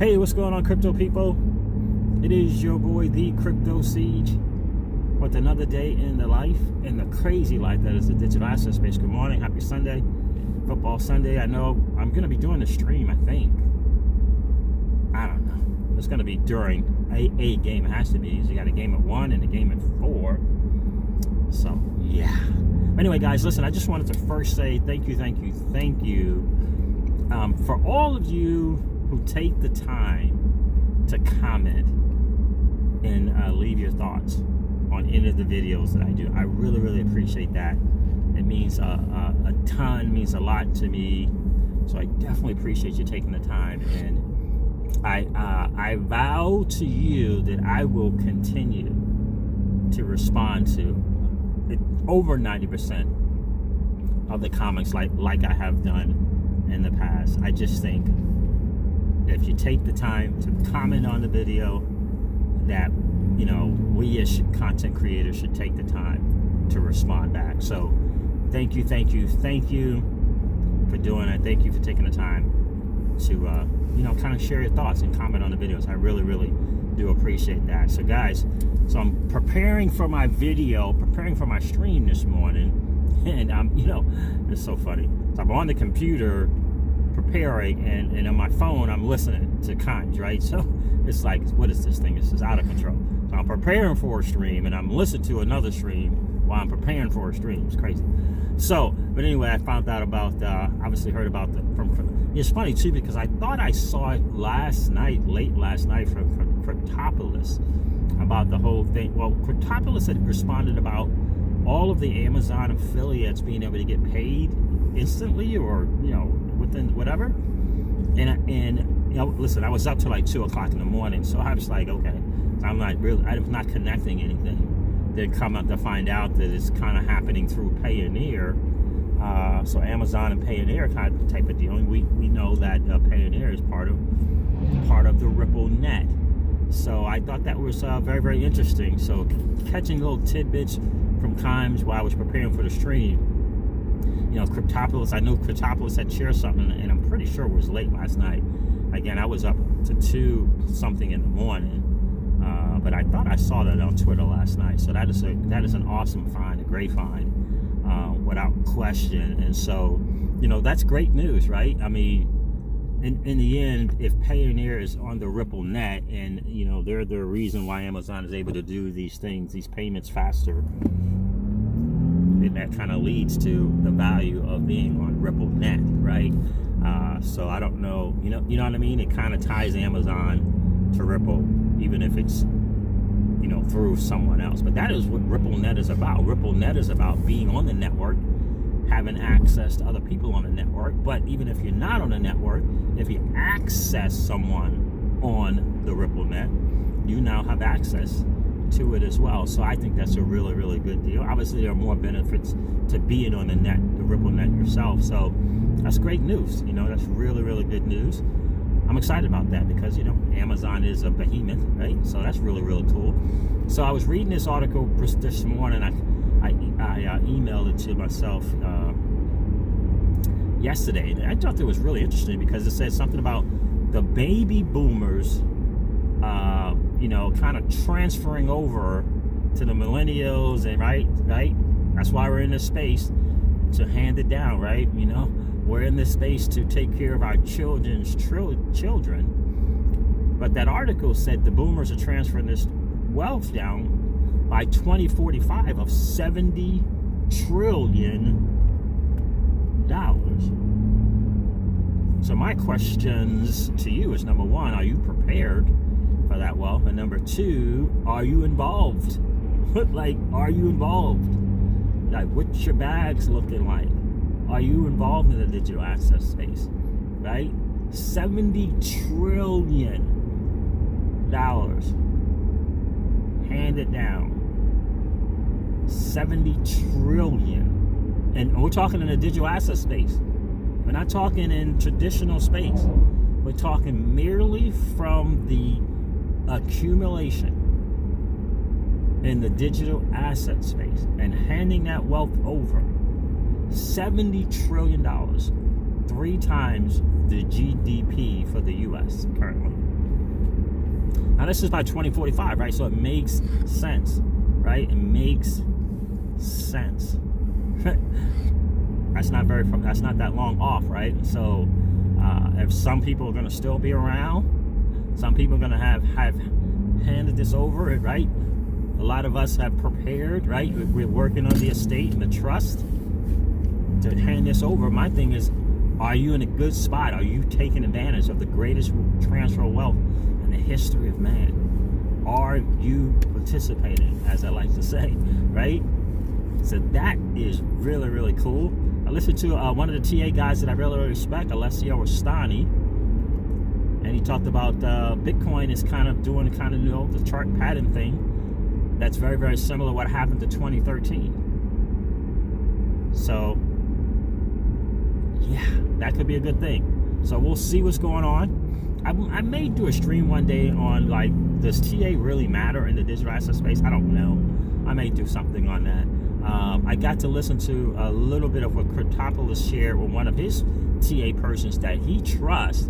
Hey, what's going on, crypto people? It is your boy, the Crypto Siege, with another day in the life, in the crazy life that is the digital asset space. Good morning, happy Sunday, football Sunday. I know I'm going to be doing a stream, I think. I don't know. It's going to be during a game. It has to be. So you got a game at 1 and a game at 4. So, yeah. Anyway, guys, listen, I just wanted to first say thank you for all of you who take the time to comment and leave your thoughts on any of the videos that I do. I really appreciate that. It means a ton, means a lot to me. So I definitely appreciate you taking the time. And I vow to you that I will continue to respond to over 90% of the comments like I have done in the past. I just think if you take the time to comment on the video, that, you know, we as content creators should take the time to respond back. So thank you for doing it. Thank you for taking the time to you know, kind of share your thoughts and comment on the videos. I really do appreciate that. So guys, so I'm preparing for my video, preparing for my stream this morning, and I'm, you know, it's so funny. So I'm on the computer preparing, and on my phone I'm listening to Conj, right? So it's like, what is this thing? This is out of control. So I'm preparing for a stream and I'm listening to another stream while I'm preparing for a stream. It's crazy. So, but anyway, I found out about, obviously heard about it's funny too, because I thought I saw it late last night from Cryptopolis about the whole thing. Well, Cryptopolis had responded about all of the Amazon affiliates being able to get paid instantly, or, you know, within whatever. And you know, listen, I was up till like 2 o'clock in the morning, so I was like, okay, I'm not connecting anything. Then come up to find out that it's kind of happening through Payoneer. So Amazon and Payoneer kind of type of deal. And we know that Payoneer is part of the Ripple net. So I thought that was very interesting. So catching little tidbits from times while I was preparing for the stream. You know, Cryptopolis, I know Cryptopolis had shared something, and I'm pretty sure it was late last night. Again, I was up to 2 something in the morning, but I thought I saw that on Twitter last night. So that is an awesome find, a great find, without question. And so, you know, that's great news, right? I mean, in the end, if Payoneer is on the Ripple net, and, you know, they're the reason why Amazon is able to do these things, these payments faster, and that kind of leads to the value of being on Ripple net, right? So I don't know, you know what I mean? It kind of ties Amazon to Ripple, even if it's, you know, through someone else. But that is what Ripple net is about. Ripple net is about being on the network, having access to other people on the network. But even if you're not on the network, if you access someone on the Ripple net, you now have access to it as well. So I think that's a really good deal. Obviously, there are more benefits to being on the net, the Ripple net yourself. So that's great news. You know, that's really good news. I'm excited about that because, you know, Amazon is a behemoth, right? So that's really cool. So I was reading this article this morning. I emailed it to myself yesterday. And I thought it was really interesting because it said something about the baby boomers, you know, kind of transferring over to the millennials, and right? That's why we're in this space, to hand it down, right? You know, we're in this space to take care of our children's children. But that article said the boomers are transferring this wealth down by 2045 of $70 trillion. So my questions to you is, number 1, are you prepared for that wealth? And number 2, are you involved? Like, are you involved? Like, what's your bags looking like? Are you involved in the digital asset space? Right? $70 trillion handed down. 70 trillion. And we're talking in the digital asset space. We're not talking in traditional space. We're talking merely from the accumulation in the digital asset space and handing that wealth over. $70 trillion, 3 times the GDP for the U.S. currently. Now this is by 2045, right? So it makes sense, right? It makes sense. That's not that long off, right? So if some people are going to still be around, some people are going to have handed this over, right? A lot of us have prepared, right? We're working on the estate and the trust to hand this over. My thing is, are you in a good spot? Are you taking advantage of the greatest transfer of wealth in the history of man? Are you participating, as I like to say, right? So that is really, really cool. I listened to one of the TA guys that I really, really respect, Alessio Rastani, and he talked about Bitcoin is kind of doing the chart pattern thing. That's very, very similar to what happened to 2013. So, yeah, that could be a good thing. So we'll see what's going on. I may do a stream one day on, like, does TA really matter in the digital asset space? I don't know. I may do something on that. I got to listen to a little bit of what Cryptopolis shared with one of his TA persons that he trusts,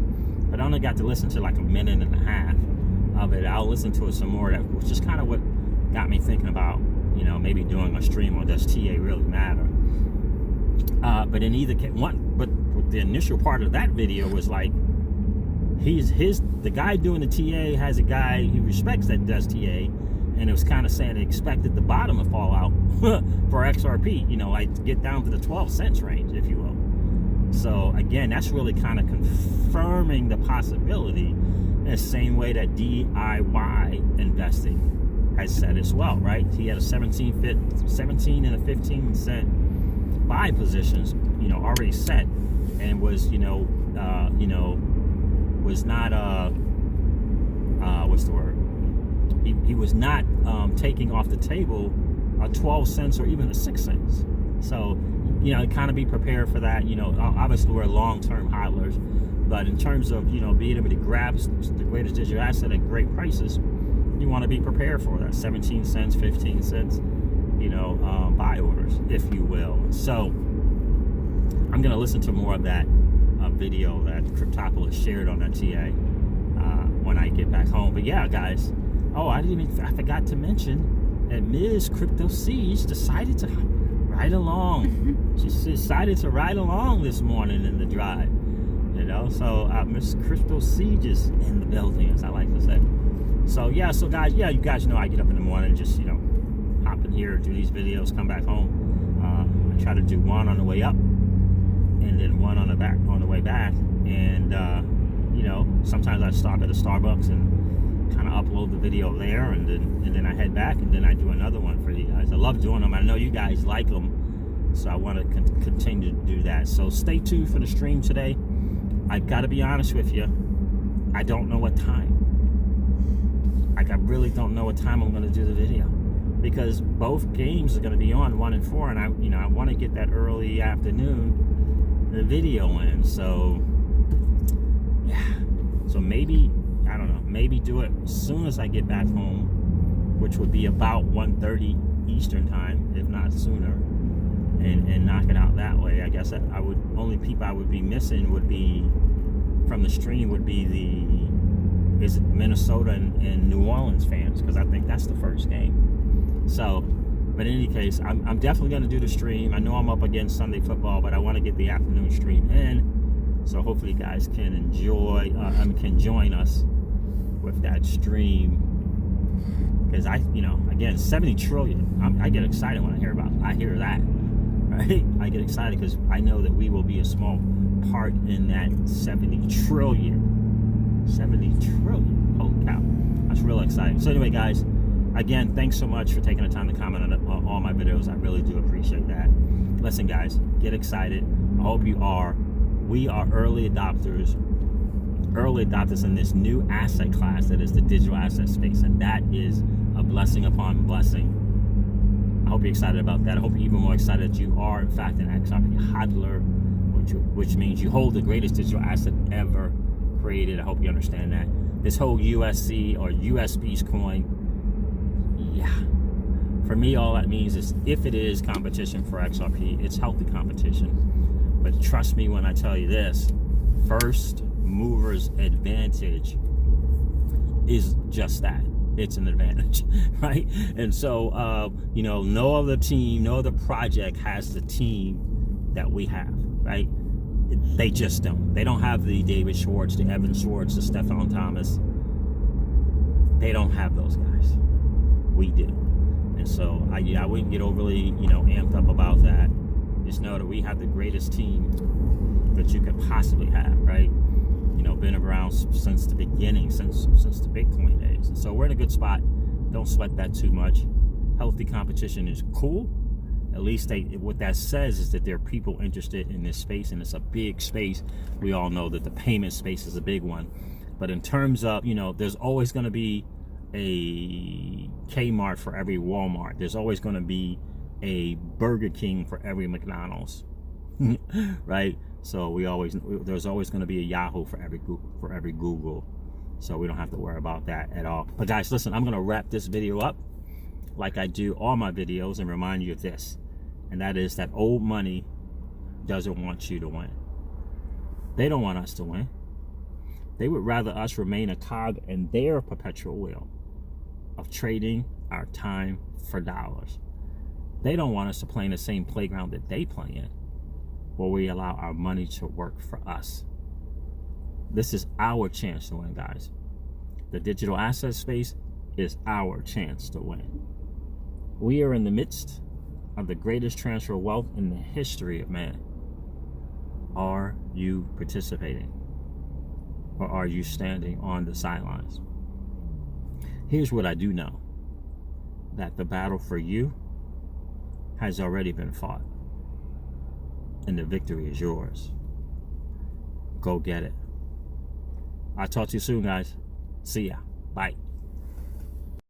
but I only got to listen to like a minute and a half of it. I'll listen to it some more, which is kind of what got me thinking about, maybe doing a stream on does TA really matter. But in either case, but the initial part of that video was like, the guy doing the TA has a guy he respects that does TA, and it was kind of saying they expected the bottom to fall out for XRP, like get down to the 12 cents range, if you will. So again, that's really kind of confirming the possibility in the same way that DIY investing has said as well, right? He had a 17 and a 15 cent buy positions, already set, and was, was not what's the word? He was not taking off the table a 12 cents or even a 6 cents. So, kind of be prepared for that. Obviously we're long-term hodlers, but in terms of, being able to grab the greatest digital asset at great prices, you want to be prepared for that 17 cents, 15 cents, buy orders, if you will. So I'm going to listen to more of that video that Cryptopolis shared on that TA when I get back home. But yeah, guys, I forgot to mention that Ms. Crypto Siege decided to ride along. She decided to ride along this morning in the drive, so Ms. Crypto Siege is in the building, as I like to say. So yeah, guys, you guys know I get up in the morning, just hop in here, do these videos, come back home. I try to do one on the way up and then one on the way back, and sometimes I stop at a Starbucks and kind of upload the video there, and then I head back, and then I do another one for you guys. I love doing them. I know you guys like them, so I want to continue to do that. So stay tuned for the stream today. I got to be honest with you, I don't know what time. I really don't know what time I'm going to do the video, because both games are going to be on 1 and 4, and I want to get that early afternoon the video in. So yeah, so maybe, I don't know, maybe do it as soon as I get back home, which would be about 1:30 Eastern time, if not sooner, and knock it out that way. I guess only people I would be missing would be from the stream would be is it Minnesota and New Orleans fans, because I think that's the first game. So, but in any case, I'm definitely going to do the stream. I know I'm up against Sunday football, but I want to get the afternoon stream in, so hopefully you guys can enjoy, can join us with that stream. Because again, 70 trillion. I get excited when I hear that, right? I get excited because I know that we will be a small part in that 70 trillion. 70 trillion. Holy cow. That's real exciting. So anyway, guys, again, thanks so much for taking the time to comment on all my videos. I really do appreciate that. Listen, guys, get excited. I hope you are. We are early adopters in this new asset class that is the digital asset space, and that is a blessing upon blessing. I hope you're excited about that. I hope you're even more excited that you are, in fact, an XRP hodler, which means you hold the greatest digital asset ever created. I hope you understand that. This whole USC or USB's coin, yeah, for me, all that means is if it is competition for XRP, it's healthy competition. But trust me when I tell you this, first mover's advantage is just that. It's an advantage, right? And so, you know, no other team, no other project has the team that we have, right? They just don't. They don't have the David Schwartz, the Evan Schwartz, the Stefan Thomas. They don't have those guys. We do. And so I wouldn't get overly, you know, amped up about that. Just know that we have the greatest team that you could possibly have, right? You know, been around since the beginning, since the Bitcoin days. And so we're in a good spot. Don't sweat that too much. Healthy competition is cool. At least what that says is that there are people interested in this space, and it's a big space. We all know that the payment space is a big one. But in terms of, you know, there's always going to be a Kmart for every Walmart. There's always going to be a Burger King for every McDonald's, right? So there's always going to be a Yahoo for every Google. So we don't have to worry about that at all. But guys, listen, I'm going to wrap this video up like I do all my videos and remind you of this. And that is that old money doesn't want you to win. They don't want us to win. They would rather us remain a cog in their perpetual wheel of trading our time for dollars. They don't want us to play in the same playground that they play in, where we allow our money to work for us. This is our chance to win, guys. The digital asset space is our chance to win. We are in the midst of the greatest transfer of wealth in the history of man. Are you participating? Or are you standing on the sidelines? Here's what I do know. That the battle for you has already been fought. And the victory is yours. Go get it. I'll talk to you soon, guys. See ya. Bye.